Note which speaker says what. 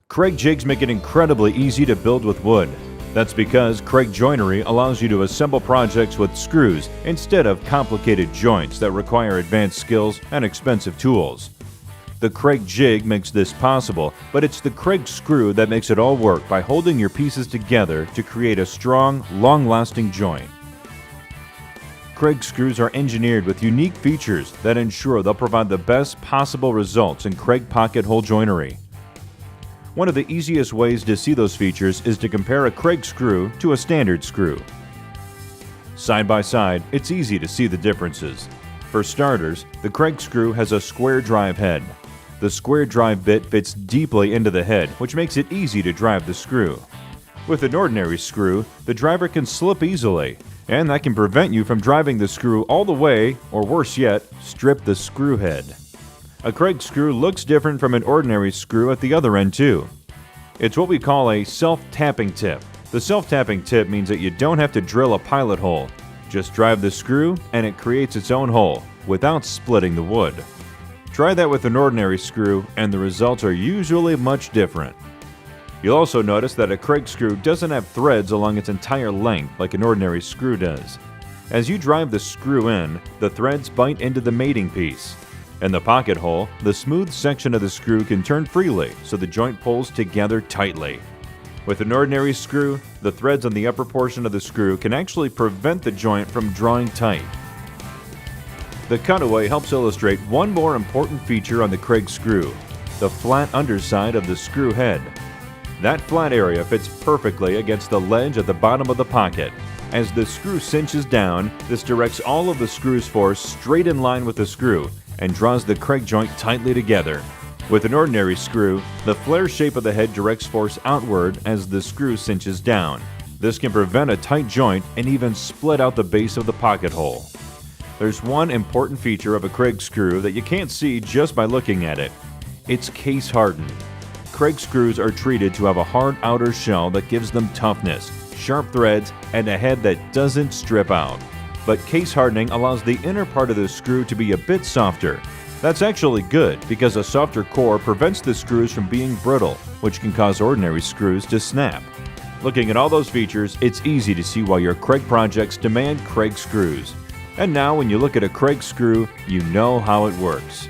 Speaker 1: Kreg jigs make it incredibly easy to build with wood. That's because Kreg joinery allows you to assemble projects with screws instead of complicated joints that require advanced skills and expensive tools. The Kreg jig makes this possible, but it's the Kreg screw that makes it all work by holding your pieces together to create a strong, long-lasting joint. Kreg screws are engineered with unique features that ensure they'll provide the best possible results in Kreg pocket hole joinery. One of the easiest ways to see those features is to compare a Kreg screw to a standard screw. Side by side, it's easy to see the differences. For starters, the Kreg screw has a square drive head. The square drive bit fits deeply into the head, which makes it easy to drive the screw. With an ordinary screw, the driver can slip easily, and that can prevent you from driving the screw all the way, or worse yet, strip the screw head. A Kreg screw looks different from an ordinary screw at the other end too. It's what we call a self-tapping tip. The self-tapping tip means that you don't have to drill a pilot hole. Just drive the screw and it creates its own hole without splitting the wood. Try that with an ordinary screw and the results are usually much different. You'll also notice that a Kreg screw doesn't have threads along its entire length like an ordinary screw does. As you drive the screw in, the threads bite into the mating piece. In the pocket hole, the smooth section of the screw can turn freely so the joint pulls together tightly. With an ordinary screw, the threads on the upper portion of the screw can actually prevent the joint from drawing tight. The cutaway helps illustrate one more important feature on the Kreg screw, the flat underside of the screw head. That flat area fits perfectly against the ledge at the bottom of the pocket. As the screw cinches down, this directs all of the screw's force straight in line with the screw and draws the Kreg joint tightly together. With an ordinary screw, the flare shape of the head directs force outward as the screw cinches down. This can prevent a tight joint and even split out the base of the pocket hole. There's one important feature of a Kreg screw that you can't see just by looking at it. It's case hardened. Kreg screws are treated to have a hard outer shell that gives them toughness, sharp threads, and a head that doesn't strip out. But case hardening allows the inner part of the screw to be a bit softer. That's actually good because a softer core prevents the screws from being brittle, which can cause ordinary screws to snap. Looking at all those features, it's easy to see why your Kreg projects demand Kreg screws. And now when you look at a Kreg screw, you know how it works.